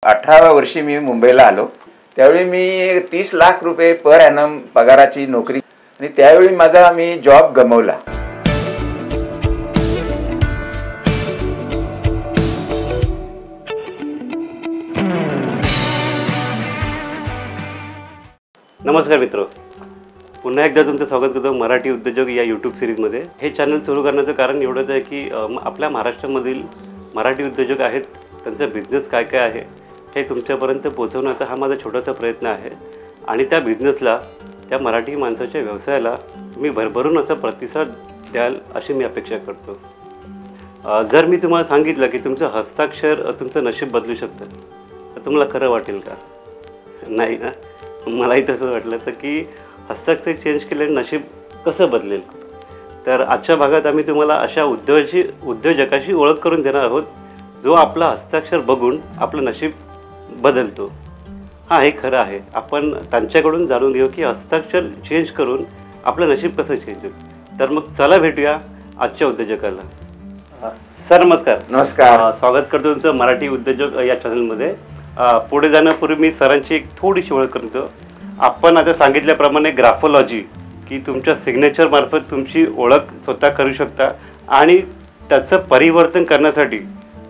18व्या वर्षी मी मुंबईला आलो. त्यावेळी मी 30 लाख रुपये पर ॲनम पगाराची नोकरी आणि त्यावेळी माझा मी जॉब गमावला. नमस्कार मित्र, पुन्हा एकदा तुमचं स्वागत करतो मराठी उद्योजक या यूट्यूब सिरीजमध्ये. हे चॅनल सुरू करण्याचं कारण एवढंच आहे की आपल्या महाराष्ट्रामधील मराठी उद्योजक आहेत, त्यांचा बिझनेस काय काय आहे हे तुमच्यापर्यंत पोहोचवण्याचा हा माझा छोटासा प्रयत्न आहे. आणि त्या बिझनेसला, त्या मराठी माणसाच्या व्यवसायाला मी भरभरून असा प्रतिसाद द्याल अशी मी अपेक्षा करतो. जर मी तुम्हाला सांगितलं की तुमचं हस्ताक्षर तुमचं नशीब बदलू शकतं तर तुम्हाला खरं वाटेल का? नाही ना. मलाही तसं वाटलं तर की हस्ताक्षर चेंज केल्याने नशीब कसं बदलेल. तर आजच्या भागात आम्ही तुम्हाला अशा उद्योजकाशी ओळख करून देणार आहोत जो आपला हस्ताक्षर बघून आपलं नशीब बदलतो. हां, हे खरं आहे. आपण त्यांच्याकडून जाणून घेऊ की हस्ताक्षर चेंज करून आपलं नशीब कसं चेंज होईल. तर मग चला भेटूया आजच्या उद्योजकाला. सर नमस्कार. नमस्कार. स्वागत करतो तुमचं मराठी उद्योजक या चॅनलमध्ये. पुढे जाण्यापूर्वी मी सरांची एक थोडीशी ओळख करतो. आपण आता सांगितल्याप्रमाणे ग्राफोलॉजी की तुमच्या सिग्नेचर मार्फत तुमची ओळख स्वतः करू शकता आणि त्याचं परिवर्तन करण्यासाठी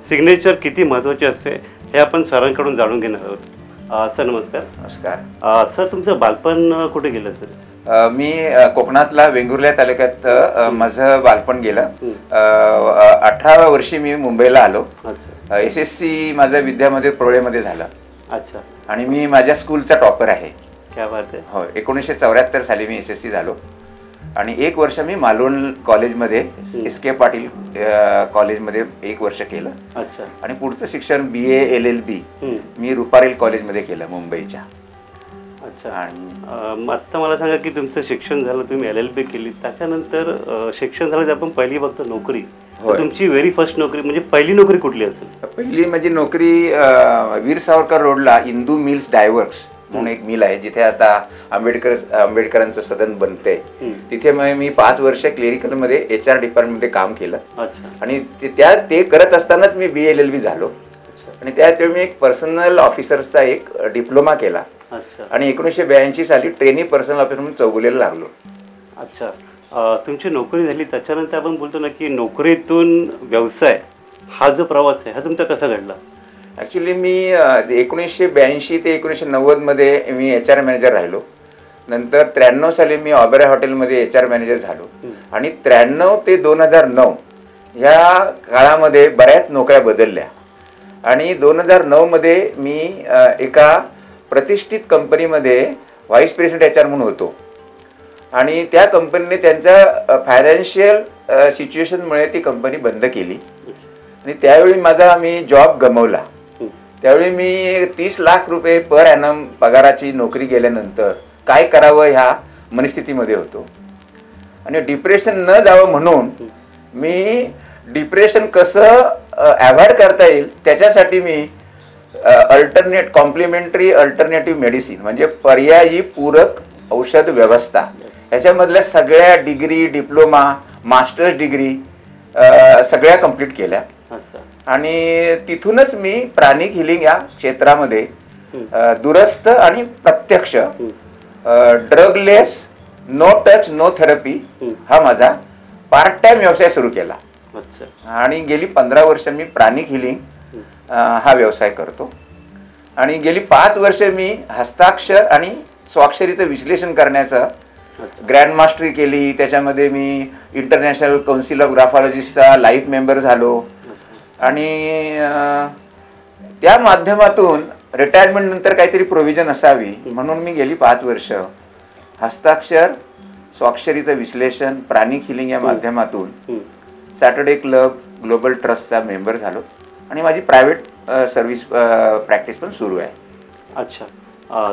सिग्नेचर किती महत्त्वाचे असते हे आपण सरांकडून जाणून घेणार आहोत. सर नमस्कार. नमस्कार. सर तुमचं बालपण कुठे गेलं सर? मी कोकणातला वेंगुर्ला तालुक्यात माझं बालपण गेलं. 18व्या वर्षी मी मुंबईला आलो. SSC माझं विद्यामध्ये प्रौढमध्ये झालं. अच्छा. आणि मी माझ्या स्कूलचा टॉपर आहे. क्या बात आहे. हो, 1974 साली मी SSC झालो आणि 1 वर्ष मी मालवण कॉलेजमध्ये SK पाटील कॉलेजमध्ये 1 वर्ष केलं. अच्छा. आणि पुढचं शिक्षण BA LLB मी रुपारेल कॉलेजमध्ये केलं मुंबईच्या. अच्छा. आणि आता मला सांगा की तुमचं शिक्षण झालं, तुम्ही LLB केली, त्याच्यानंतर शिक्षण झालं तर आपण पहिली बघतो नोकरी. तुमची व्हेरी फर्स्ट नोकरी म्हणजे पहिली नोकरी कुठली असेल? पहिली माझी नोकरी वीर सावरकर रोडला इंदू मिल्स डायवर्क्स म्हणून एक मिल आहे जिथे आता आंबेडकरांचं सदन बनते. तिथे मी 5 वर्ष क्लेरिकलमध्ये HR डिपार्टमेंटमध्ये काम केलं. आणि ते करत असतानाच मी BA LLB झालो. आणि त्यावेळी मी एक पर्सनल ऑफिसरचा एक डिप्लोमा केला. आणि 1982 साली ट्रेनी पर्सनल ऑफिसर म्हणून चौगुलेला लागलो. अच्छा. तुमची नोकरी झाली त्याच्यानंतर आपण बोलतो ना की नोकरीतून व्यवसाय हा जो प्रवास आहे हा तुमचा कसा घडला? ॲक्च्युली मी 1982 ते 1990 मध्ये मी HR मॅनेजर राहिलो. नंतर 93 साली मी ऑबेरॉय हॉटेलमध्ये HR मॅनेजर झालो. आणि 93 ते 2009 ह्या काळामध्ये बऱ्याच नोकऱ्या बदलल्या. आणि 2009 मध्ये मी एका प्रतिष्ठित कंपनीमध्ये व्हाईस प्रेसिडेंट HR म्हणून होतो. आणि त्या कंपनीने त्यांच्या फायनान्शियल सिच्युएशनमुळे ती कंपनी बंद केली. आणि त्यावेळी मी जॉब गमावला. त्यावेळी मी 30 लाख रुपये पर ॲनम पगाराची नोकरी गेल्यानंतर काय करावं ह्या मनस्थितीमध्ये होतो. आणि डिप्रेशन न जावं म्हणून मी डिप्रेशन कसं अवॉइड करता येईल त्याच्यासाठी मी कॉम्प्लिमेंटरी अल्टरनेटिव्ह मेडिसिन म्हणजे पर्यायी पूरक औषध व्यवस्था ह्याच्यामधल्या सगळ्या डिग्री, डिप्लोमा, मास्टर्स डिग्री सगळ्या कंप्लीट केल्या. आणि तिथूनच मी प्राणिक हिलिंग या क्षेत्रामध्ये दूरस्थ आणि प्रत्यक्ष ड्रगलेस, नो टच, नो थेरपी हा माझा पार्ट टाइम व्यवसाय सुरू केला. आणि गेली 15 वर्ष मी प्राणिक हिलिंग हा व्यवसाय करतो. आणि गेली 5 वर्ष मी हस्ताक्षर आणि स्वाक्षरीचं विश्लेषण करण्याचं ग्रँड मास्टरी केली. त्याच्यामध्ये मी इंटरनॅशनल काउन्सिल ऑफ ग्राफॉलॉजिस्टचा लाईफ मेंबर झालो. आणि त्या माध्यमातून रिटायरमेंट नंतर काहीतरी प्रोव्हिजन असावी म्हणून मी गेली 5 वर्ष हस्ताक्षर, स्वाक्षरीचं विश्लेषण, प्राणिक हिलिंग या माध्यमातून सॅटर्डे क्लब ग्लोबल ट्रस्टचा मेंबर झालो. आणि माझी प्रायव्हेट सर्व्हिस प्रॅक्टिस पण सुरू आहे. अच्छा.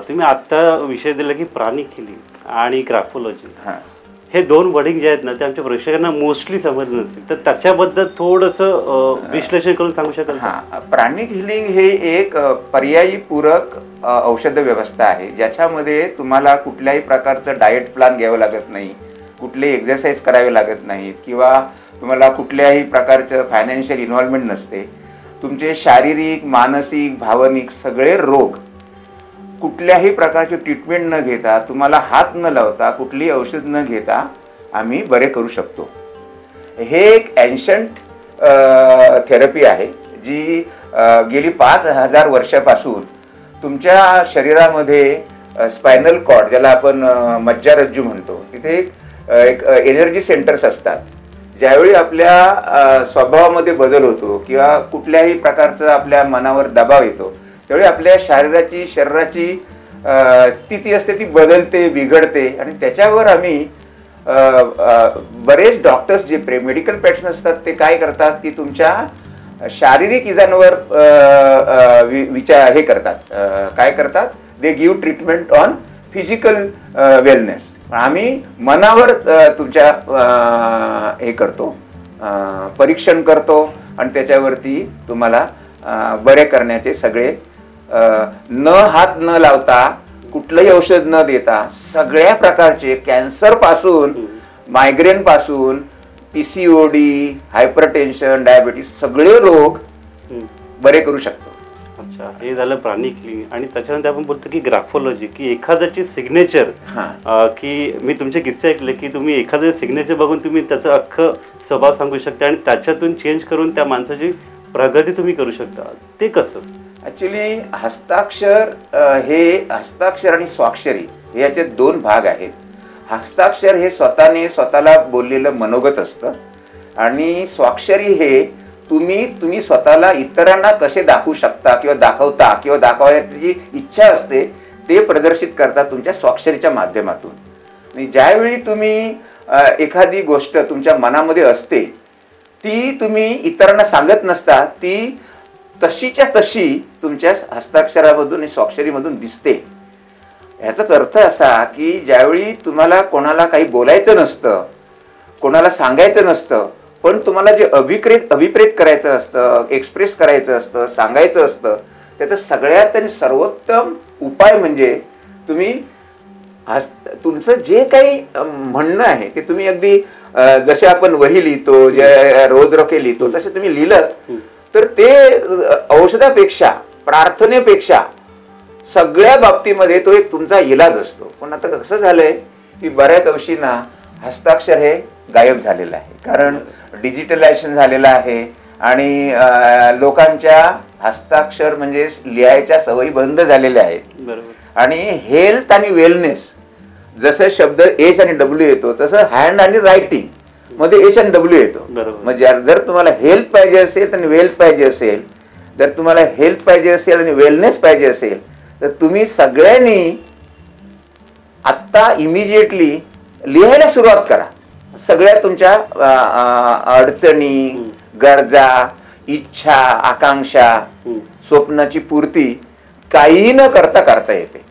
तुम्ही आत्ता विषय दिला की प्राणिक हिलिंग आणि ग्राफोलॉजी, हे 2 वर्डिंग जे आहेत ना ते आमच्या प्रेक्षकांना मोस्टली समजलं नसतील, तर त्याच्याबद्दल थोडंसं विश्लेषण करून सांगू शकाल? प्राणिक हिलिंग हे एक पर्यायी पूरक औषध व्यवस्था आहे ज्याच्यामध्ये तुम्हाला कुठल्याही प्रकारचं डाएट प्लॅन घ्यावं लागत नाही, कुठले एक्सरसाइज करावे लागत नाहीत किंवा तुम्हाला कुठल्याही प्रकारचं फायनान्शियल इन्व्हॉल्वमेंट नसते. तुमचे शारीरिक, मानसिक, भावनिक सगळे रोग कुठल्याही प्रकारची ट्रीटमेंट न घेता, तुम्हाला हात न लावता, कुठलीही औषध न घेता आम्ही बरे करू शकतो. हे एक एन्शंट थेरपी आहे जी गेली 5000 वर्षापासून तुमच्या शरीरामध्ये स्पायनल कॉर्ड, ज्याला आपण मज्जारज्जू म्हणतो, तिथे एक एनर्जी सेंटर्स असतात. ज्यावेळी आपल्या स्वभावामध्ये बदल होतो किंवा कुठल्याही प्रकारचा आपल्या मनावर दबाव येतो, त्यावेळी आपल्या शरीराची स्थिती असते ती बदलते, बिघडते. आणि त्याच्यावर आम्ही बरेच डॉक्टर्स जे मेडिकल प्रॅक्टिशनर असतात ते काय करतात की तुमच्या शारीरिक इजांवर हे करतात, काय करतात, they give treatment on physical wellness. आम्ही मनावर तुमच्या हे करतो, परीक्षण करतो आणि त्याच्यावरती तुम्हाला बरे करण्याचे सगळे न हात न लावता, कुठलंही औषध न देता, सगळ्या प्रकारचे कॅन्सर पासून, मायग्रेन पासून, PCOD, हायपरटेन्शन, डायबिटीस सगळे रोग बरे करू शकतो. अच्छा, हे झालं प्राणी क्लिनिक. आणि त्याच्यानंतर आपण बोलतो की ग्राफोलॉजी, की एखाद्याची सिग्नेचर, की मी तुमचे किस्से ऐकले की तुम्ही एखाद्याचे सिग्नेचर बघून तुम्ही त्याचा अख्खं स्वभाव सांगू शकता आणि त्याच्यातून चेंज करून त्या माणसाची प्रगती तुम्ही करू शकता. ते कसं? ॲक्च्युली हस्ताक्षर हस्ताक्षर आणि स्वाक्षरी हे याचे दोन भाग आहेत. हस्ताक्षर हे स्वतःला बोललेलं मनोगत असतं आणि स्वाक्षरी हे तुम्ही स्वतःला इतरांना कसे दाखवू शकता किंवा दाखवता किंवा दाखवायची इच्छा असते ते प्रदर्शित करता तुमच्या स्वाक्षरीच्या माध्यमातून. आणि ज्यावेळी तुम्ही एखादी गोष्ट तुमच्या मनामध्ये असते ती तुम्ही इतरांना सांगत नसता, ती तशीच्या तशी तुमच्या हस्ताक्षरामधून आणि स्वाक्षरीमधून दिसते. ह्याचाच अर्थ असा की ज्यावेळी तुम्हाला कोणाला काही बोलायचं नसतं, कोणाला सांगायचं नसतं, पण तुम्हाला जे अभिप्रेत करायचं असतं, एक्सप्रेस करायचं असतं, सांगायचं असतं, त्याचं सगळ्यात आणि सर्वोत्तम उपाय म्हणजे तुम्ही तुमचं जे काही म्हणणं आहे ते तुम्ही अगदी जसे आपण वही लिहितो, जे रोजरोखे लिहितो, तसे तुम्ही लिहिलं तर ते औषधापेक्षा, प्रार्थनेपेक्षा सगळ्या बाबतीमध्ये तो एक तुमचा इलाज असतो. पण आता कसं झालंय की बऱ्याच अंशींना हस्ताक्षर हे गायब झालेलं आहे, कारण डिजिटलायझेशन झालेलं आहे आणि लोकांच्या हस्ताक्षर म्हणजे लिहायच्या सवयी बंद झालेल्या आहेत. आणि हेल्थ आणि वेलनेस, जसं शब्द H आणि W येतो तसं हँड आणि रायटिंग मध्ये H आणि W येतो. म्हणजे जर तुम्हाला हेल्थ पाहिजे असेल आणि वेल्थ पाहिजे असेल, जर तुम्हाला हेल्थ पाहिजे असेल आणि वेलनेस पाहिजे असेल तर तुम्ही सगळ्यांनी आत्ता इमिजिएटली लिहायला सुरुवात करा. सगळ्या तुमच्या अडचणी, गरजा, इच्छा, आकांक्षा, स्वप्नाची पूर्ती काही न करता येते,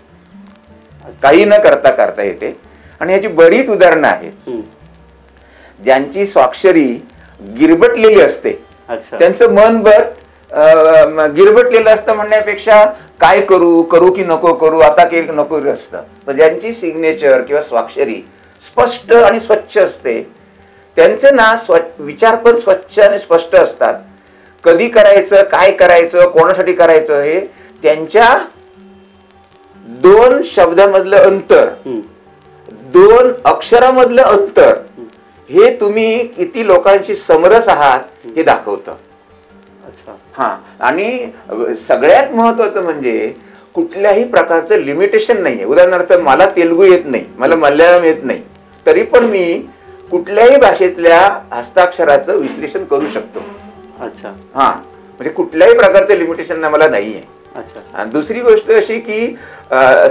काही न करता येते. आणि याची बरीच उदाहरणं आहेत. ज्यांची स्वाक्षरी गिरबटलेली असते, त्यांचं मन गिरबटलेलं असतं म्हणण्यापेक्षा काय करू की नको करू, आता की नको असतं. पण ज्यांची सिग्नेचर किंवा स्वाक्षरी स्पष्ट आणि स्वच्छ असते, त्यांचे ना विचार पण स्वच्छ आणि स्पष्ट असतात. कधी करायचं, काय करायचं, कोणासाठी करायचं, हे त्यांच्या 2 शब्दामधलं अंतर, 2 अक्षरामधलं अंतर हे तुम्ही किती लोकांशी समरस आहात हे दाखवतं. हा, आणि सगळ्यात महत्वाचं म्हणजे कुठल्याही प्रकारचं लिमिटेशन नाहीये. उदाहरणार्थ मला तेलुगू येत नाही, मला मल्याळम येत नाही, तरी पण मी कुठल्याही भाषेतल्या हस्ताक्षराचं विश्लेषण करू शकतो. अच्छा, हा, म्हणजे कुठल्याही प्रकारचं लिमिटेशन मला नाहीये. आणि दुसरी गोष्ट अशी की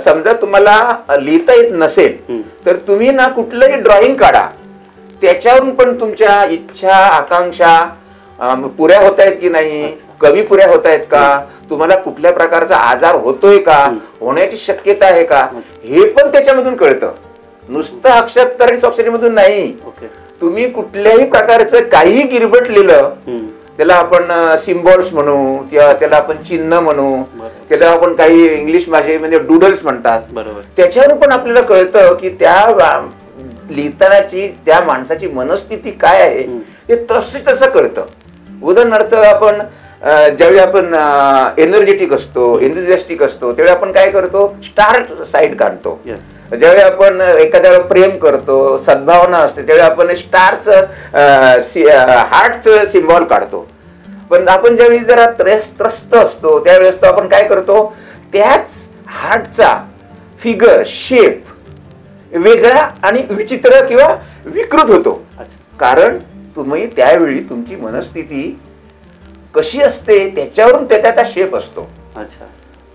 समजा तुम्हाला लिहिता येत नसेल तर तुम्ही ना कुठलंही ड्रॉइंग काढा, त्याच्यावरून पण तुमच्या इच्छा, आकांक्षा पुऱ्या होत आहेत की नाही, कमी पुऱ्या होत आहेत का, तुम्हाला कुठल्या प्रकारचा आजार होतोय का, होण्याची शक्यता आहे का, हे पण त्याच्यामधून कळतं. नुसतं अक्षर आणि स्वाक्षरीमधून नाही. तुम्ही कुठल्याही प्रकारचं काही गिरबटलेलं, त्याला आपण सिम्बॉल्स म्हणू किंवा त्याला आपण चिन्ह म्हणू, त्याला आपण काही इंग्लिश भाषेमध्ये डुडल्स म्हणतात, त्याच्यावर पण आपल्याला कळतं की त्या लिहितानाची त्या माणसाची मनस्थिती काय आहे ते तसं कळतं. उदाहरणार्थ आपण ज्यावेळी आपण एनर्जेटिक असतो, एन्थुझियास्टिक असतो, त्यावेळी आपण काय करतो, स्टार साईड काढतो. ज्यावेळी आपण एखाद्याला प्रेम करतो, सद्भावना असते, त्यावेळी आपण स्टारचं हार्टचं सिम्बॉल काढतो. पण आपण ज्यावेळी जरा त्रस्त असतो त्यावेळेस तो आपण काय करतो, त्याच हार्टचा फिगर शेप वेगळा आणि विचित्र किंवा विकृत होतो. कारण तुम्ही त्यावेळी तुमची मनस्थिती कशी असते त्याच्यावरून त्याचा शेप असतो.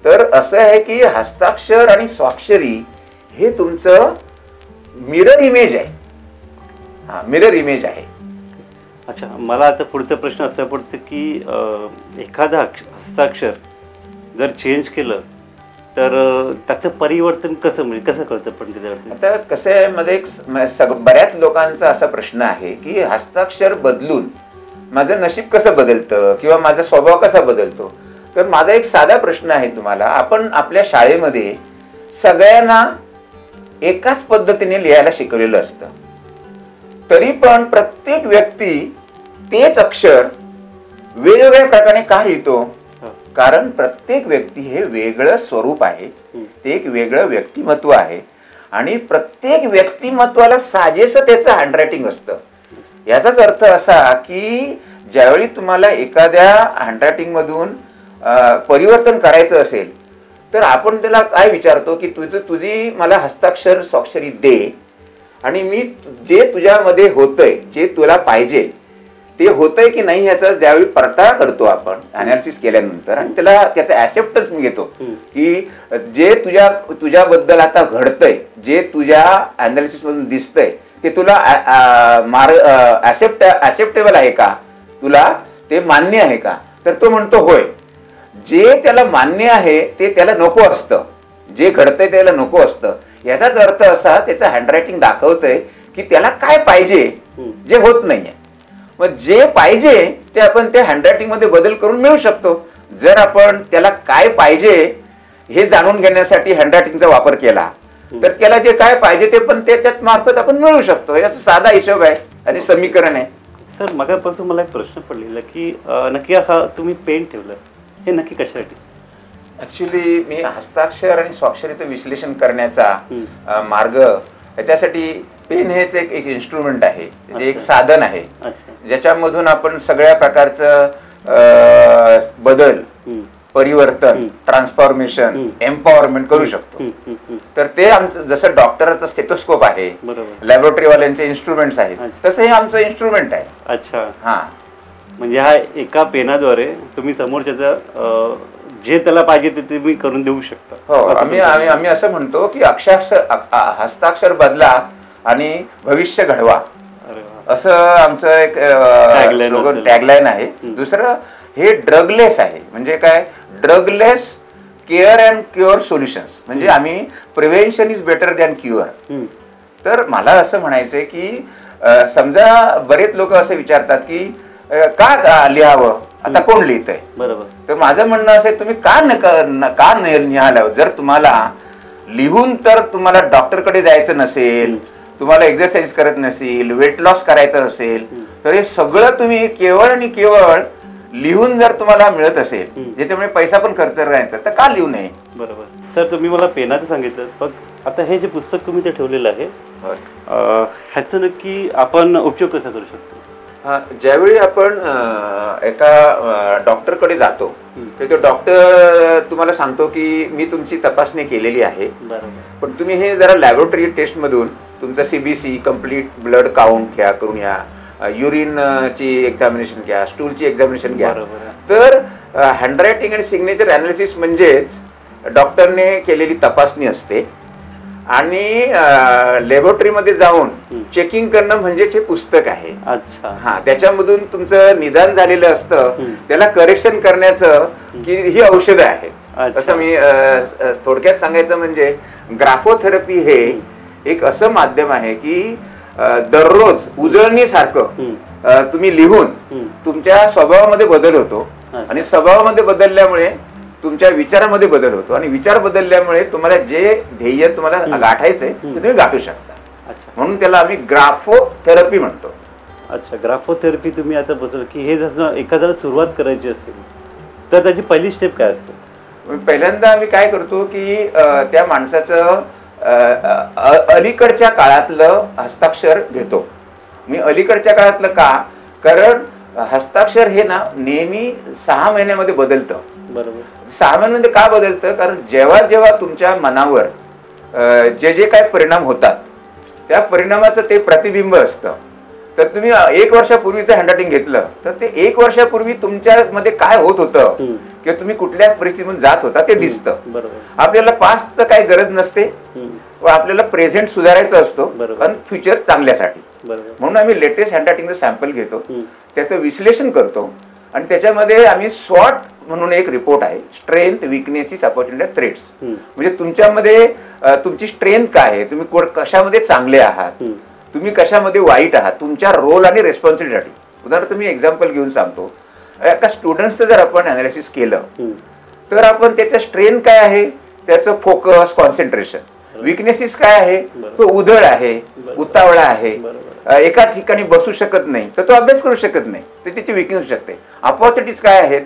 तर असं आहे की हस्ताक्षर आणि स्वाक्षरी हे तुमचं मिरर इमेज आहे. हा, मिरर इमेज आहे. अच्छा, मला आता पुढचा प्रश्न असा पडतो की एखादा हस्ताक्षर जर चेंज केलं तर त्याचं परिवर्तन कसं म्हणजे कसं कळतं पण त्याच्यावर? आता कसं आहे, मध्ये बऱ्याच लोकांचा असा प्रश्न आहे की हस्ताक्षर बदलून माझं नशीब कसं बदलतं किंवा माझा स्वभाव कसा बदलतो. तर माझा एक साधा प्रश्न आहे तुम्हाला. आपण आपल्या शाळेमध्ये सगळ्यांना एकाच पद्धतीने लिहायला शिकवलेलं असतं, तरी पण प्रत्येक व्यक्ती तेच अक्षर वेगवेगळ्या प्रकारे का लिहितो? कारण प्रत्येक व्यक्ती हे वेगळं स्वरूप आहे, ते एक वेगळं व्यक्तिमत्व आहे आणि प्रत्येक व्यक्तिमत्वाला साजेसं त्याचं हँडरायटिंग असतं. याचाच अर्थ असा की ज्यावेळी तुम्हाला एखाद्या हँडरायटिंग मधून परिवर्तन करायचं असेल तर आपण त्याला काय विचारतो की तुझी मला हस्ताक्षर स्वाक्षरी दे आणि मी जे तुझ्यामध्ये होतंय, जे तुला पाहिजे ते होतंय की नाही याचा ज्यावेळी पडताळा करतो आपण अनालिसिस केल्यानंतर, आणि त्याचा ऍक्सेप्टन्स मी घेतो की जे तुझ्याबद्दल आता घडतंय, जे तुझ्या अनालिसिस मधून दिसतंय ते तुला ऍक्सेप्टेबल आहे का, तुला ते मान्य आहे का? तर तो म्हणतो होय. जे त्याला मान्य आहे ते त्याला नको असतं, जे घडतंय त्याला नको असतं. याचाच अर्थ असा त्याचं हँडरायटिंग दाखवतंय की त्याला काय पाहिजे जे होत नाहीये. मग जे पाहिजे ते आपण त्या हँडरायटिंग मध्ये बदल करून मिळू शकतो. जर आपण त्याला काय पाहिजे हे जाणून घेण्यासाठी हँडरायटिंगचा वापर केला तर त्याला जे काय पाहिजे ते पण त्याच्यात मार्फत आपण मिळवू शकतो. याचा साधा हिशोब आहे आणि समीकरण आहे. सर, मगापासून मला एक प्रश्न पडलेला की नक्की हा तुम्ही पेन ठेवलं हे नक्की कशासाठी? ऍक्च्युली मी हस्ताक्षर आणि स्वाक्षरीचं विश्लेषण करण्याचा मार्ग याच्यासाठी पेन हेच एक इन्स्ट्रुमेंट आहे, एक साधन आहे ज्याच्यामधून आपण सगळ्या प्रकारचं बदल, परिवर्तन, ट्रान्सफॉर्मेशन, एम्पॉवरमेंट करू शकतो. तर ते आमचं जसं डॉक्टरचं स्टेथोस्कोप आहे, लॅबोरेटरीवाल्यांचे इन्स्ट्रुमेंट्स आहेत, तसं हे आमचं इन्स्ट्रुमेंट आहे. अच्छा, हा. म्हणजे हा एका पेनाद्वारे तुम्ही समोरच्याचं जे त्याला पाहिजे ते तुम्ही करून देऊ शकता. हो, आम्ही असं म्हणतो की हस्ताक्षर बदला आणि भविष्य घडवा, असं आमचं एक टॅगलाईन आहे. दुसरं हे ड्रगलेस आहे. म्हणजे काय? ड्रगलेस केअर अँड क्युअर सोल्युशन्स. म्हणजे आम्ही prevention is better than cure. तर मला असं म्हणायचंय की समजा बरेच लोक असं विचारतात की का लिहावं, आता कोण लिहितंय? बरोबर. तर माझं म्हणणं असेल तुम्ही का लिहायला? जर तुम्हाला लिहून तर तुम्हाला डॉक्टरकडे जायचं नसेल, तुम्हाला एक्सरसाइज करत नसेल, वेट लॉस करायचं असेल, तर हे सगळं तुम्ही केवळ आणि केवळ लिहून जर तुम्हाला मिळत असेल, ज्याच्यामुळे पैसा पण खर्च करायचा, तर का लिहू नये? बरोबर. सर, तुम्ही मला पेनाचं सांगितलं, पण आता हे जे पुस्तक तुम्ही ते ठेवलेलं आहे ह्याचं नक्की आपण उपयोग कसा करू शकतो? ज्यावेळी आपण एका डॉक्टरकडे जातो तर तो डॉक्टर तुम्हाला सांगतो की मी तुमची तपासणी केलेली आहे, पण तुम्ही हे जरा लॅबोरेटरी टेस्ट मधून तुमचा CBC कम्प्लीट ब्लड काउंट घ्या, करून या, युरिन ची एक्झामिनेशन घ्या, स्टूलची एक्झामिनेशन घ्या. तर हँडरायटिंग आणि सिग्नेचर अनालिसिस म्हणजेच डॉक्टरने केलेली तपासणी असते आणि लॅबोरेटरीमध्ये जाऊन चेकिंग करणं म्हणजेच हे पुस्तक आहे. हा, त्याच्यामधून तुमचं निदान झालेलं असतं, त्याला करेक्शन करण्याचं की ही औषधं आहेत. असं मी थोडक्यात सांगायचं म्हणजे ग्राफोथेरपी हे एक असं माध्यम आहे की दररोज उजळणीसारखं तुम्ही लिहून तुमच्या स्वभावामध्ये बदल होतो आणि स्वभावामध्ये बदलल्यामुळे तुमच्या विचारामध्ये बदल होतो आणि विचार बदलल्यामुळे तुम्हाला जे ध्येय तुम्हाला गाठायचंय ते तुम्ही गाठू शकता. म्हणून त्याला आम्ही ग्राफोथेरपी म्हणतो. अच्छा, ग्राफोथेरपी तुम्ही आता बसवलं की हे जसं एखाद्याला सुरुवात करायची असेल तर त्याची पहिली स्टेप काय असते? पहिल्यांदा आम्ही काय करतो की त्या माणसाचं अलीकडच्या काळातलं हस्ताक्षर घेतो. मी अलीकडच्या काळातलं का, कारण हस्ताक्षर हे ना नेहमी 6 महिन्यामध्ये बदलतं. बरोबर. 6 महिन्यामध्ये का बदलतं, कारण जेव्हा जेव्हा तुमच्या मनावर जे जे काय परिणाम होतात त्या परिणामाचं ते प्रतिबिंब असतं. तर तुम्ही 1 वर्षापूर्वीचं हँडरायटिंग घेतलं तर ते 1 वर्षापूर्वी तुमच्यामध्ये काय होत होतं किंवा तुम्ही कुठल्या परिस्थितीतून जात होता ते दिसतं. आपल्याला पास्टचं काही गरज नसते व आपल्याला प्रेझेंट सुधारायचं असतो पण फ्युचर चांगल्यासाठी. म्हणून आम्ही लेटेस्ट हँडरायटिंगचं सॅम्पल घेतो, त्याचं विश्लेषण करतो आणि त्याच्यामध्ये आम्ही स्वॉट म्हणून एक रिपोर्ट आहे, स्ट्रेंथ, विकनेसेस, अपॉर्च्युनिटी, थ्रेट्स. म्हणजे तुमच्यामध्ये तुमची स्ट्रेंथ काय आहे, तुम्ही कशामध्ये चांगले आहात, तुम्ही कशामध्ये वाईट आहात, तुमच्या रोल आणि रेस्पॉन्सिबिलिटी. उदाहरण तुम्ही एक्झाम्पल घेऊन सांगतो, एका स्टुडंटचं जर आपण अनालिसिस केलं तर आपण त्याचं स्ट्रेंथ काय आहे, त्याचं फोकस, कॉन्सन्ट्रेशन. विकनेसेस काय आहे, तो उधळ आहे, उतावळा आहे, एका ठिकाणी बसू शकत नाही तर तो अभ्यास करू शकत नाही, तर त्याची विकनेस होऊ शकते. अपॉर्च्युनिटीज काय आहेत,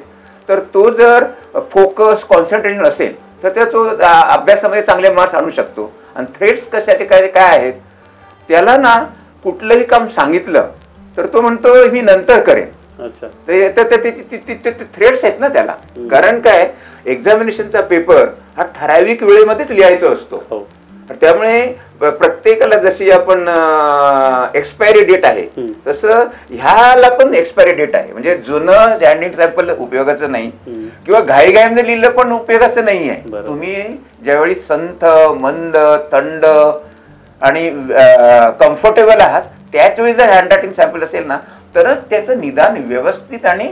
तर तो जर फोकस, कॉन्सन्ट्रेशन असेल तर तो अभ्यासामध्ये चांगले मार्क्स आणू शकतो. आणि थ्रेट्स कशाचे काय काय आहेत, त्याला ना कुठलंही काम सांगितलं तर तो म्हणतो मी नंतर करेन. थ्रेट्स आहेत ना त्याला. कारण काय, एक्झामिनेशनचा पेपर हा ठराविक वेळेमध्येच लिहायचा असतो. त्यामुळे प्रत्येकाला जशी आपण एक्सपायरी डेट आहे तसं ह्याला पण एक्सपायरी डेट आहे. म्हणजे जुनं हँडरायटिंग सॅम्पल उपयोगाचं नाही किंवा घाईघाईमध्ये लिहिलं पण उपयोगाचं नाही आहे. तुम्ही ज्यावेळी संथ, मंद, थंड आणि कम्फर्टेबल आहात त्याच वेळी जर हँडरायटिंग सॅम्पल असेल ना तरच त्याचं निदान व्यवस्थित आणि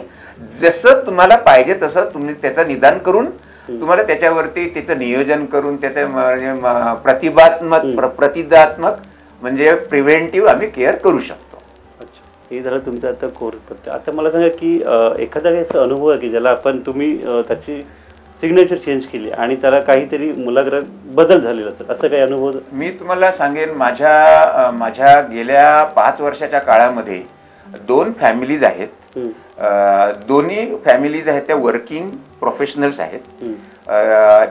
जसं तुम्हाला पाहिजे तसं तुम्ही त्याचं निदान करून तुम्हाला त्याच्यावरती त्याचं नियोजन करून त्याचं प्रतिदात्मक म्हणजे प्रिव्हेंटिव्ह आम्ही केअर करू शकतो. अच्छा, हे झालं तुमचं आता कोर्स. आता मला सांगा की एखादा असा अनुभव आहे की ज्याला आपण तुम्ही त्याची सिग्नेचर चेंज केली आणि त्याला काहीतरी मुलाग्रात बदल झालेला, तर असं काही अनुभव? मी तुम्हाला सांगेन, माझ्या गेल्या 5 वर्षाच्या काळामध्ये 2 फॅमिलीज आहेत. दोन्ही फॅमिलीज आहेत त्या वर्किंग प्रोफेशनल्स आहेत.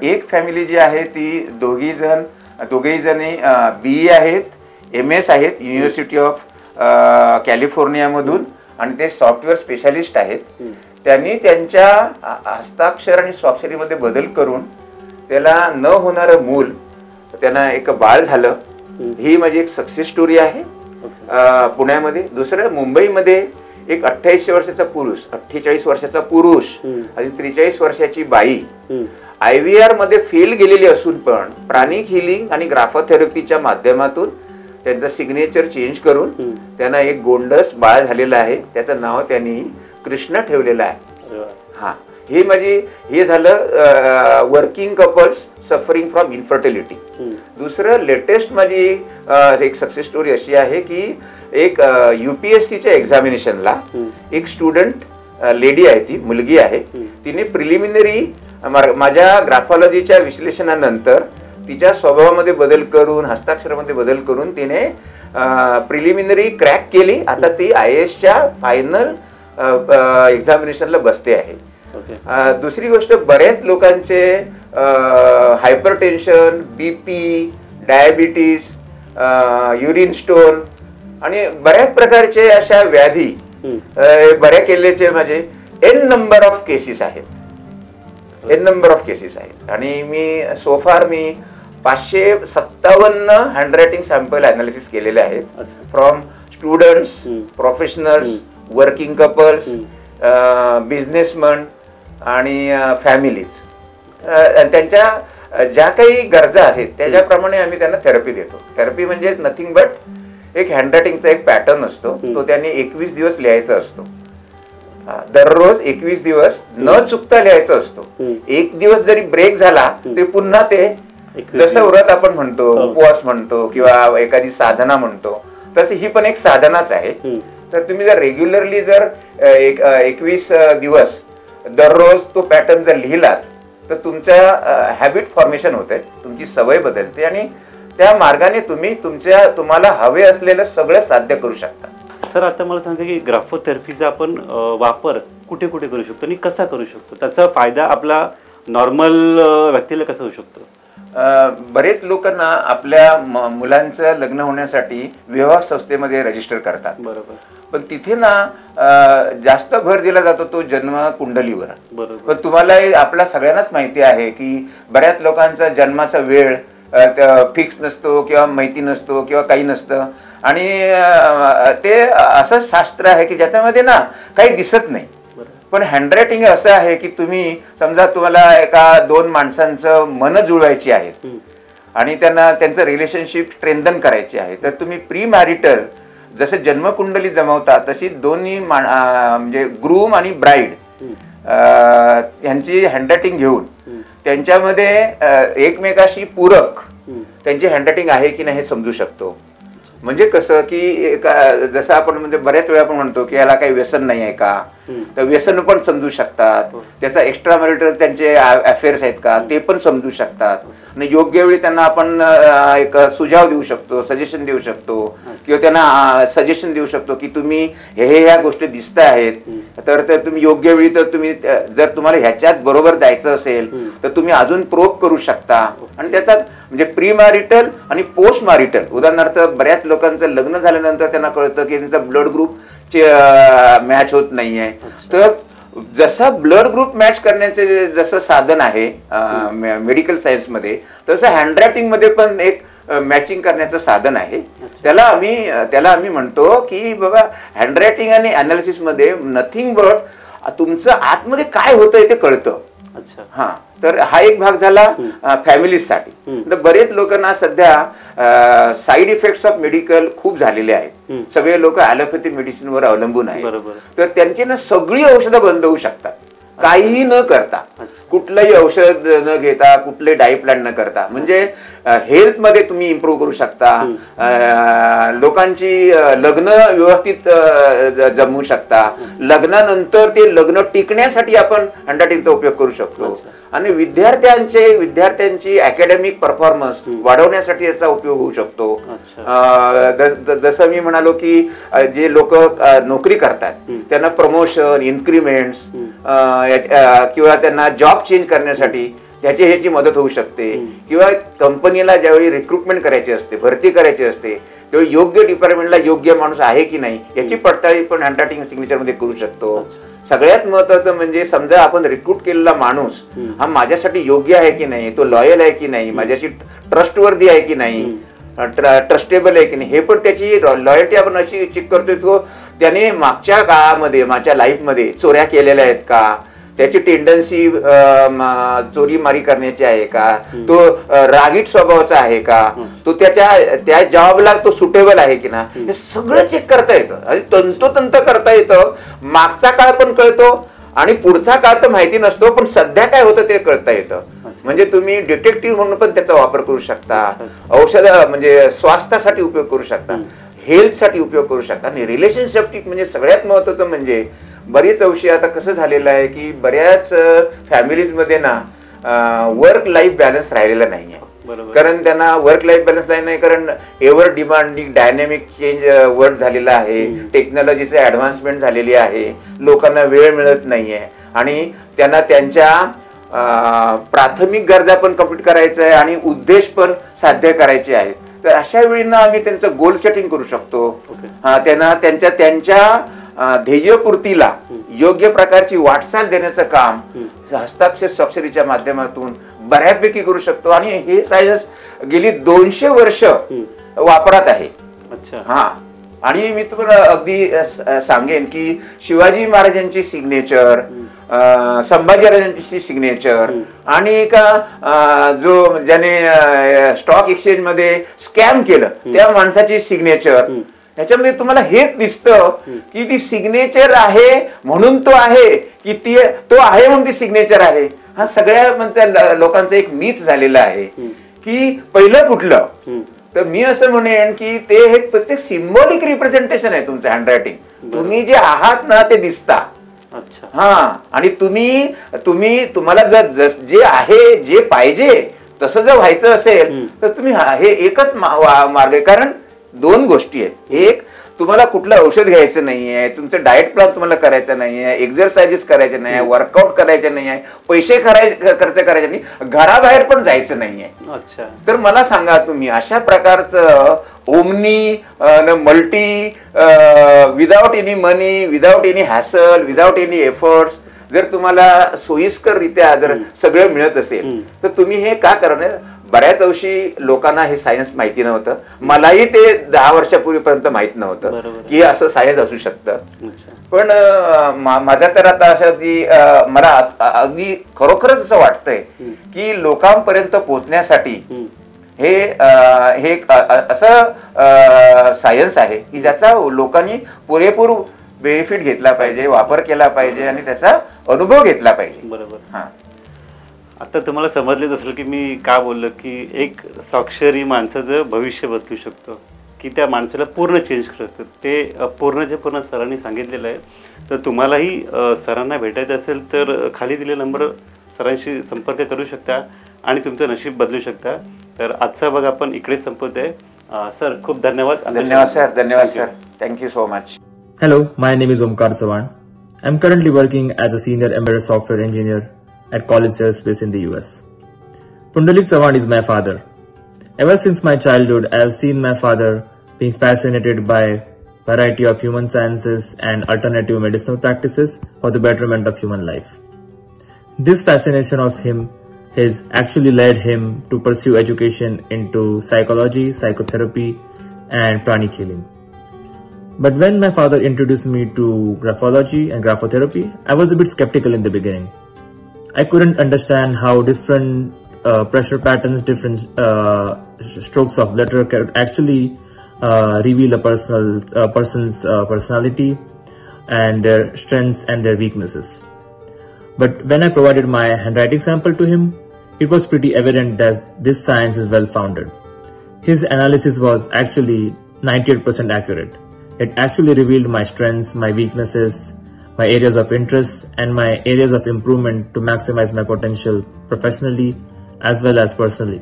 एक फॅमिली जी आहे ती दोघेही जणी BE आहेत, MS आहेत युनिव्हर्सिटी ऑफ कॅलिफोर्नियामधून आणि ते सॉफ्टवेअर स्पेशालिस्ट आहेत. त्यांनी त्यांच्या हस्ताक्षर आणि स्वाक्षरीमध्ये बदल करून त्याला न होणारं मूल, त्यांना एक बाळ झालं. ही माझी एक सक्सेस स्टोरी आहे पुण्यामध्ये. दुसरं, मुंबईमध्ये एक 48 वर्षाचा पुरुष, 48 वर्षाचा पुरुष आणि 43 वर्षाची बाई IVR मध्ये फेल गेलेली असून पण प्राणिक हिलिंग आणि ग्राफोथेरपीच्या माध्यमातून त्यांचं सिग्नेचर चेंज करून त्यांना एक गोंडस बाळ झालेलं आहे. त्याचं नाव त्यांनी कृष्ण ठेवलेलं आहे. हा, हे झालं working couples suffering from infertility. दुसरं लेटेस्ट माझी एक सक्सेस स्टोरी अशी आहे की एक UPSCच्या एक्झामिनेशनला एक स्टुडंट लेडी आहे, ती मुलगी आहे. तिने प्रिलिमिनरी माझ्या ग्राफॉलॉजीच्या विश्लेषणानंतर तिच्या स्वभावामध्ये बदल करून, हस्ताक्षरामध्ये बदल करून तिने प्रिलिमिनरी क्रॅक केली. आता ती IASच्या फायनल एक्झामिनेशनला बसते आहे. दुसरी गोष्ट, बऱ्याच लोकांचे hypertension, BP, diabetes, urine stone आणि बऱ्याच प्रकारचे अशा व्याधी बऱ्या केलेचे माझे N नंबर ऑफ केसेस आहेत. आणि मी सोफार 557 हँडरायटिंग सॅम्पल अनालिसिस केलेले आहेत from students, professionals, working couples, businessman आणि फॅमिलीज. त्यांच्या ज्या काही गरजा आहेत त्याच्याप्रमाणे आम्ही त्यांना थेरपी देतो. थेरपी म्हणजे नथिंग बट एक हँडरायटिंगचा एक पॅटर्न असतो, तो त्यांनी 21 दिवस लिहायचा असतो. दररोज 21 दिवस न चुकता लिहायचा असतो. एक दिवस जरी ब्रेक झाला तरी पुन्हा ते, जसं व्रत आपण म्हणतो, उपवास म्हणतो किंवा एखादी साधना म्हणतो, तशी ही पण एक साधनाच आहे. तर तुम्ही जर रेग्युलरली जर 21 दिवस दररोज तो पॅटर्न जर लिहिलात तर तुमच्या हॅबिट फॉर्मेशन होते, तुमची सवय बदलते आणि त्या मार्गाने तुम्हाला हवे असलेलं सगळं साध्य करू शकता. सर, आता मला सांगा की ग्राफोथेरपीचा आपण वापर कुठे कुठे करू शकतो आणि कसा करू शकतो, त्याचा फायदा आपला नॉर्मल व्यक्तीला कसा होऊ शकतो? बरेच लोकांना आपल्या मुलांचं लग्न होण्यासाठी विवाह संस्थेमध्ये रजिस्टर करतात. बरोबर. पण तिथे ना जास्त भर दिला जातो तो जन्म कुंडलीवर. बरोबर. पण तुम्हाला आपल्या सगळ्यांनाच माहिती आहे की बऱ्याच लोकांचा जन्माचा वेळ फिक्स नसतो किंवा माहिती नसतो किंवा काही नसतं, आणि ते असं शास्त्र आहे की ज्याच्यामध्ये ना काही दिसत नाही. पण हँडरायटिंग असं आहे की तुम्ही समजा तुम्हाला एका 2 माणसांचं मन जुळवायची आहेत आणि त्यांना त्यांचं रिलेशनशिप स्ट्रेंथन करायचे आहे, तर तुम्ही प्री मॅरिटल जसं जन्मकुंडली जमवता तशी दोन्ही म्हणजे ग्रूम आणि ब्राईड यांची हँडरायटिंग घेऊन त्यांच्यामध्ये एकमेकाशी पूरक त्यांची हँडरायटिंग आहे की नाही हे समजू शकतो. म्हणजे कसं की जसं आपण म्हणजे बऱ्याच वेळा आपण म्हणतो की याला काही व्यसन नाही आहे का, तर व्यसन पण समजू शकतात. त्याचा एक्स्ट्रा मॅरिटल त्यांचे अफेअर्स आहेत का ते पण समजू शकतात. आणि योग्य वेळी त्यांना आपण एक सुझाव देऊ शकतो, सजेशन देऊ शकतो, किंवा त्यांना सजेशन देऊ शकतो की तुम्ही ह्या गोष्टी दिसत आहेत तर तुम्ही योग्य वेळी, तर तुम्ही जर तुम्हाला ह्याच्यात बरोबर जायचं असेल तर तुम्ही अजून प्रोब करू शकता. आणि त्याचा म्हणजे प्री मॅरिटल आणि पोस्ट मॅरिटल, उदाहरणार्थ बऱ्याच लोकांचं लग्न झाल्यानंतर त्यांना कळतं की त्यांचा ब्लड ग्रुप मॅच होत नाहीये, तर जसा ब्लड ग्रुप मॅच करण्याचे जसं साधन आहे मेडिकल सायन्स मध्ये, तसं हँडरायटिंग मध्ये पण एक मॅचिंग करण्याचं साधन आहे. त्याला आम्ही म्हणतो की बाबा हँडरायटिंग आणि अनालिसिस मध्ये नथिंग बट तुमचं आतमध्ये काय होतंय ते कळतं. हा, तर हा एक भाग झाला फॅमिलीसाठी. तर बरेच लोकांना सध्या साईड इफेक्ट्स ऑफ मेडिकल खूप झालेले आहेत. सगळे लोक ॲलोपॅथी मेडिसिन वर अवलंबून आहेत, तर त्यांची ना सगळी औषधं बंद होऊ शकतात काहीही न करता, कुठलंही औषध न घेता, कुठले डाईट प्लॅन न करता. म्हणजे हेल्थ मध्ये तुम्ही इम्प्रूव्ह करू शकता, लोकांची लग्न व्यवस्थित जमवू शकता, लग्नानंतर ते लग्न टिकण्यासाठी आपण हँडरायटिंगचा उपयोग करू शकतो, आणि विद्यार्थ्यांची अकॅडमिक परफॉर्मन्स वाढवण्यासाठी याचा उपयोग होऊ शकतो. जसं मी म्हणालो की जे लोक नोकरी करतात त्यांना प्रमोशन, इन्क्रीमेंट्स किंवा त्यांना जॉब चेंज करण्यासाठी ह्याची मदत होऊ शकते. किंवा कंपनीला ज्यावेळी रिक्रुटमेंट करायची असते, भरती करायची असते, तेव्हा योग्य डिपार्टमेंटला योग्य माणूस आहे की नाही याची पडताळणी पण हँडरायटिंग सिग्नेचर मध्ये करू शकतो. सगळ्यात महत्वाचं म्हणजे समजा आपण रिक्रूट केलेला माणूस हा माझ्यासाठी योग्य आहे की नाही, तो लॉयल आहे की नाही, माझ्याशी ट्रस्टवर्दी आहे की नाही, ट्रस्टेबल आहे की नाही, हे पण त्याची लॉयल्टी आपण अशी चेक करतोय. तो त्याने मागच्या काळामध्ये माझ्या लाईफ मध्ये चोऱ्या केलेल्या आहेत का, त्याची टेंडन्सी चोरी मारी करण्याची आहे का, तो रागीट स्वभावाचा आहे का, तो त्या जॉबला तो सुटेबल आहे की ना, हे सगळं चेक करता येतं, तंतोतंत करता येतं. मागचा काळ पण कळतो आणि पुढचा काळ तर माहिती नसतो, पण सध्या काय होतं ते कळता येतं. म्हणजे तुम्ही डिटेक्टिव्ह म्हणून पण त्याचा वापर करू शकता, औषध म्हणजे स्वास्थ्यासाठी उपयोग करू शकता, हेल्थसाठी उपयोग करू शकता. आणि रिलेशनशिप म्हणजे सगळ्यात महत्वाचं म्हणजे बरीच औषधी आता कसं झालेलं आहे की बऱ्याच फॅमिलीज मध्ये ना वर्क लाईफ बॅलन्स राहिलेला नाहीये. कारण त्यांना वर्क लाईफ बॅलन्स नाही, कारण ever demanding dynamic change world झालेला आहे, टेक्नॉलॉजीचे ऍडव्हान्समेंट झालेली आहे, लोकांना वेळ मिळत नाहीये आणि त्यांना त्यांच्या प्राथमिक गरजा पण कंप्लीट करायचं आहे आणि उद्देश पण साध्य करायचे आहेत. तर अशा वेळी ना आम्ही त्यांचं गोल सेटिंग करू शकतो. त्यांना त्यांच्या ध्येयपूर्तीला योग्य प्रकारची वाटचाल देण्याचं काम हस्ताक्षर स्वाक्षरीच्या माध्यमातून बऱ्यापैकी करू शकतो. आणि हे सायन्स गेली 200 वर्ष वापरात आहे. हा, आणि मी तुम्हाला अगदी सांगेन की शिवाजी महाराजांची सिग्नेचर, संभाजी महाराजांची सिग्नेचर, आणि का जो ज्याने स्टॉक एक्सचेंज मध्ये स्कॅम केलं त्या माणसाची सिग्नेचर, ह्याच्यामध्ये तुम्हाला हेच दिसतं की ती सिग्नेचर आहे म्हणून तो आहे की तो आहे म्हणून ती सिग्नेचर आहे. हा सगळ्या लोकांचा एक मीथ झालेला आहे की पहिलं कुठलं. तर मी असं म्हणेन की ते हे प्रत्येक सिम्बॉलिक रिप्रेझेंटेशन आहे तुमचं हँडरायटिंग. तुम्ही जे आहात ना ते दिसता. हा, आणि तुम्हाला जर जे आहे जे पाहिजे तसं जर व्हायचं असेल तर तुम्ही हे एकच मार्ग आहे. कारण 2 गोष्टी आहेत. एक, तुम्हाला कुठलं औषध घ्यायचं नाहीये, तुमचं डाएट प्लॅन तुम्हाला करायचं नाहीये, एक्सरसाइजेस करायचे नाही, वर्कआउट करायचे नाही आहे, पैसे खर्च करायचे नाही, घराबाहेर पण जायचं नाहीये. अच्छा. तर मला सांगा तुम्ही अशा प्रकारचं omni multi without any money, without any hassle, without any efforts जर तुम्हाला सोयीस्कररित्या जर सगळं मिळत असेल तर तुम्ही हे का करणार. बऱ्याच अंशी लोकांना हे सायन्स माहिती नव्हतं. मलाही ते 10 वर्षापूर्वीपर्यंत माहित नव्हतं की असं सायन्स असू शकतं. पण माझा तर आता असं की मला अगदी खरोखरच असं वाटतंय की लोकांपर्यंत पोहोचण्यासाठी हे असं सायन्स आहे की ज्याचा लोकांनी पुरेपूर बेनिफिट घेतला पाहिजे, वापर केला पाहिजे आणि त्याचा अनुभव घेतला पाहिजे. बरोबर. हा, आता तुम्हाला समजलेच असेल की मी का बोललो की एक स्वाक्षरी माणसाचं भविष्य बदलू शकतो, की त्या माणसाला पूर्ण चेंज करतं. ते पूर्णचे पूर्ण सरांनी सांगितलेलं आहे. तर तुम्हालाही सरांना भेटायचं असेल तर खाली दिलेला नंबर सरांशी संपर्क करू शकता आणि तुमचं नशीब बदलू शकता. तर आजचा भाग आपण इकडेच संपवत आहे. सर खूप धन्यवाद. धन्यवाद सर. धन्यवाद sir. Thank you so much. Hello, my name is Omkar Sawan. I'm currently working as a senior embedded software engineer at College Aerospace in the US. Pundalik Sawan is my father. Ever since my childhood, I have seen my father being fascinated by variety of human sciences and alternative medicinal practices for the betterment of human life. This fascination of him has actually led him to pursue education into psychology, psychotherapy, and pranic healing. But when my father introduced me to graphology and graphotherapy, I was a bit skeptical in the beginning. I couldn't understand how different pressure patterns, different strokes of letter could actually reveal a person's personality and their strengths and their weaknesses. But when I provided my handwriting sample to him, it was pretty evident that this science is well founded. His analysis was actually 98% accurate. It actually revealed my strengths, my weaknesses, my areas of interest, and my areas of improvement to maximize my potential professionally as well as personally.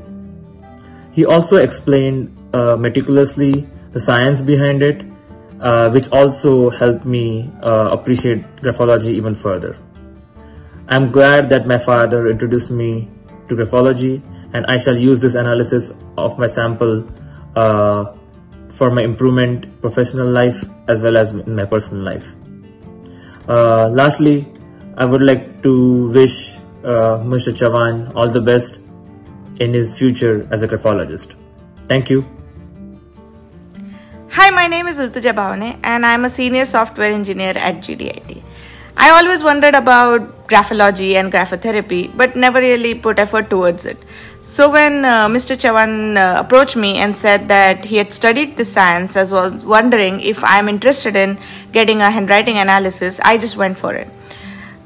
He also explained meticulously the science behind it, which also helped me appreciate graphology even further. I'm glad that my father introduced me to graphology, and I shall use this analysis of my sample for my improvement professional life as well as in my personal life. Lastly, I would like to wish Mr. Chavan all the best in his future as a graphologist. Thank you. Hi, my name is Rutuja Bhavane and I am a senior software engineer at GDIT. I always wondered about graphology and graphotherapy but never really put effort towards it. So when Mr. Chavan approached me and said that he had studied the science as was wondering if I am interested in getting a handwriting analysis, I just went for it.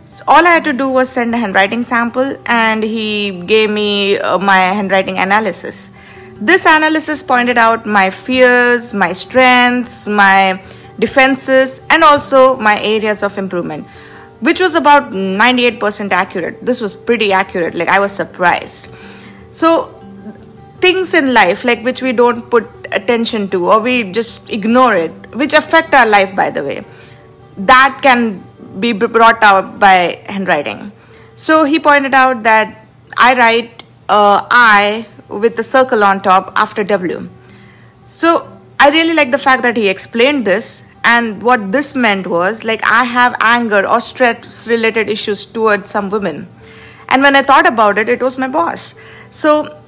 So all I had to do was send a handwriting sample and he gave me my handwriting analysis. This analysis pointed out my fears, my strengths, my defenses, and also my areas of improvement, which was about 98% accurate. This was pretty accurate. Like, I was surprised. So things in life like which we don't put attention to or we just ignore it, which affect our life, by the way, that can be brought out by handwriting. So he pointed out that I write I with the circle on top after W. So I really like the fact that he explained this, and what this meant was like I have anger or stress related issues towards some women. And when I thought about it, it was my boss. So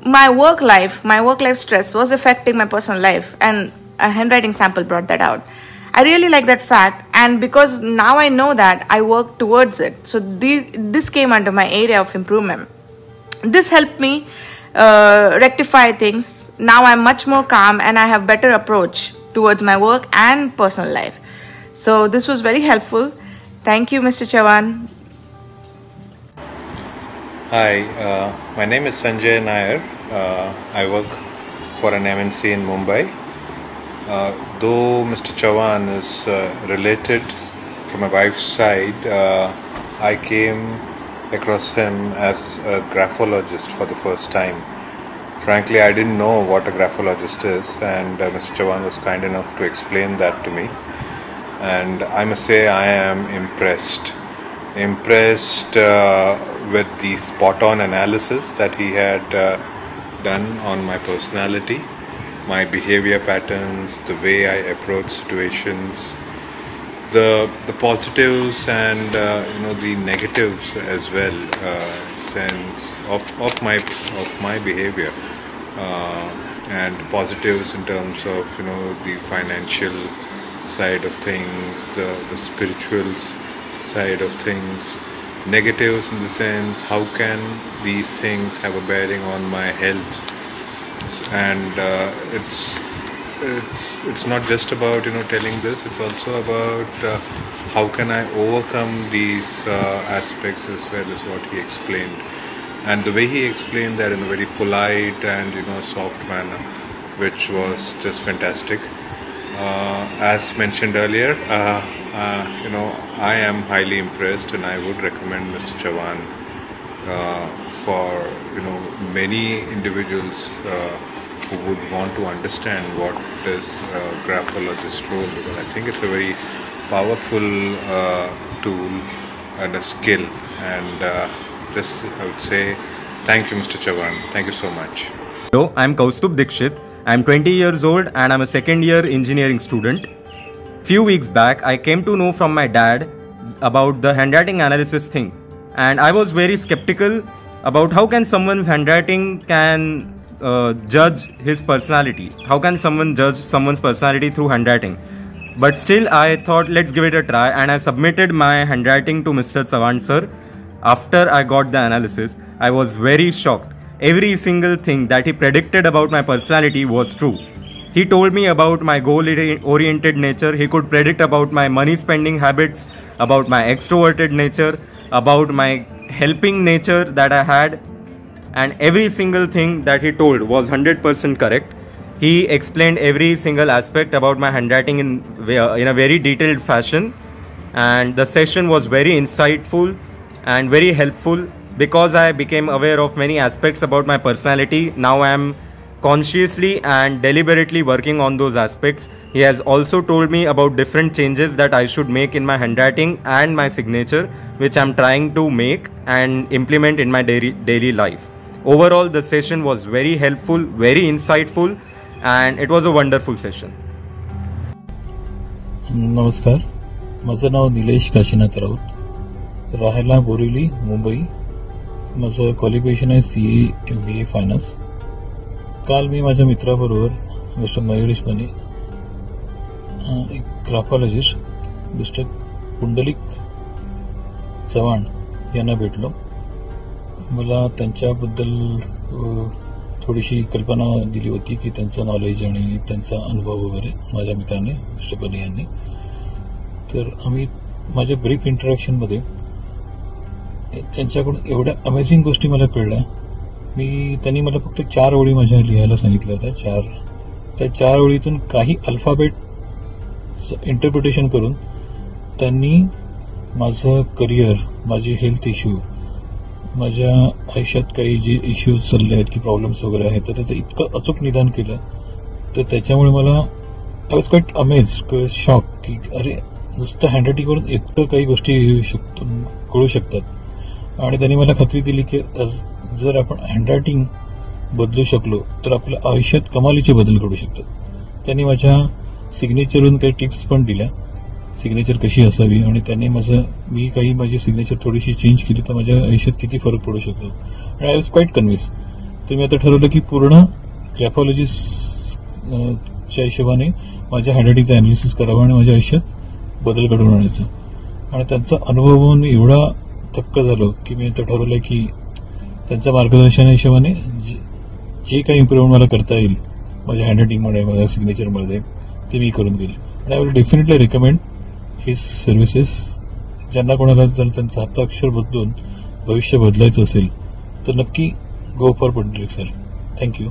my work life stress was affecting my personal life, and a handwriting sample brought that out. I really like that fact, and because now I know that, I work towards it. So this came under my area of improvement. This helped me rectify things. Now I'm much more calm and I have better approach towards my work and personal life. So this was very helpful. Thank you, Mr. Chavan. Hi, my name is Sanjay Nair. I work for an MNC in Mumbai. Though Mr. Chavan is related from my wife's side, I came across him as a graphologist for the first time frankly, I didn't know what a graphologist is, and Mr. Chavan was kind enough to explain that to me. And I must say, I am impressed with the spot-on analysis that he had done on my personality, my behavior patterns, the way I approach situations, the positives and the negatives as well, sense of my behavior, and positives in terms of the financial side of things, the spiritual side of things, negatives in the sense how can these things have a bearing on my health. And it's not just about telling this, it's also about how can I overcome these aspects as well, as what he explained. And the way he explained that in a very polite and soft manner, which was just fantastic. As mentioned earlier, I am highly impressed, and I would recommend Mr. Chavan for many individuals who would want to understand what is graphologist role, because I think it's a very powerful tool and a skill. And this, I would say, thank you, Mr. Chavan. Thank you so much. Hello, I'm Kaustubh Dikshit. I'm 20 years old and I'm a second year engineering student. Few weeks back, I came to know from my dad about the handwriting analysis thing, and I was very skeptical about how can someone's handwriting can judge his personality. How can someone judge someone's personality through handwriting? But still, I thought let's give it a try, and I submitted my handwriting to Mr. Chavan sir. After I got the analysis, I was very shocked. Every single thing that he predicted about my personality was true. He told me about my goal-oriented nature. He could predict about my money spending habits, about my extroverted nature, about my helping nature that I had. And every single thing that he told was 100% correct. He explained every single aspect about my handwriting in a very detailed fashion. And the session was very insightful and very helpful, because I became aware of many aspects about my personality. Now I am consciously and deliberately working on those aspects. He has also told me about different changes that I should make in my handwriting and my signature, which I am trying to make and implement in my daily life. Overall, the session was very helpful, very insightful, and it was a wonderful session. नमस्कार, माझं नाव निलेश काशीनाथ राऊत, राहायला बोरिवली, मुंबई. माझं qualification आहे CA MBA finance. काल मी माझ्या मित्राबरोबर mister Mayuresh मने, एक ग्राफॉलॉजिस्ट मिस्टर पुंडलिक चव्हाण यांना भेटलो. मला त्यांच्याबद्दल थोडीशी कल्पना दिली होती की त्यांचं नॉलेज आणि त्यांचा अनुभव वगैरे माझ्या मित्राने मिस्टर बने यांनी. तर आम्ही माझ्या ब्रीफ इंटरॅक्शनमध्ये त्यांच्याकडून एवढ्या अमेझिंग गोष्टी मला कळल्या. त्यांनी मला फक्त 4 ओळी माझ्या लिहायला सांगितल्या होत्या. त्या 4 ओळीतून काही अल्फाबेट इंटरप्रिटेशन करून त्यांनी माझं करिअर, माझे हेल्थ इश्यू, माझ्या आयुष्यात काही जे इश्यूज चालले आहेत की प्रॉब्लेम्स वगैरे आहेत, तर त्याचं इतकं अचूक निदान केलं. तर त्याच्यामुळे मला I was quite amazed, shock की अरे, नुसतं हँडरायटिंग करून इतकं काही गोष्टी कळू शकतात. आणि त्यांनी मला खात्री दिली की जर आपण हँडरायटिंग बदलू शकलो तर आपल्या आयुष्यात कमालीचे बदल घडू शकतात. त्यांनी माझ्या सिग्नेचरवरून काही टिप्स पण दिल्या, सिग्नेचर कशी असावी, आणि त्यांनी मी काही माझी सिग्नेचर थोडीशी चेंज केली तर माझ्या आयुष्यात किती फरक पडू शकतो. आणि आय वॉज क्वाईट कन्व्हिन्स. तर मी आता ठरवलं की पूर्ण ग्राफॉलॉजिस्टच्या हिशोबाने माझ्या हँडरायटिंगचं अनालिसिस करावं आणि माझ्या आयुष्यात बदल घडवून आणायचा. आणि त्यांचा अनुभव म्हणून मी एवढा थक्क झालो की मी आता ठरवलं की त्यांच्या मार्गदर्शना हिशोबाने जे काही इम्प्रूव्हमेंट मला करता येईल माझ्या हँडरायटिंगमध्ये, माझ्या सिग्नेचरमध्ये, ते मी करून घेईल. आणि I will definitely recommend his services. ज्यांना कोणाला जर त्यांचं हस्ताक्षर बदलून भविष्य बदलायचं असेल तर नक्की go for Pundalik sir. Thank you.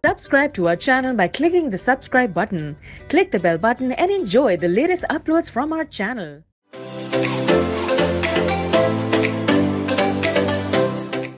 Subscribe to our channel by clicking the subscribe button. Click the bell button and enjoy the latest uploads from our channel.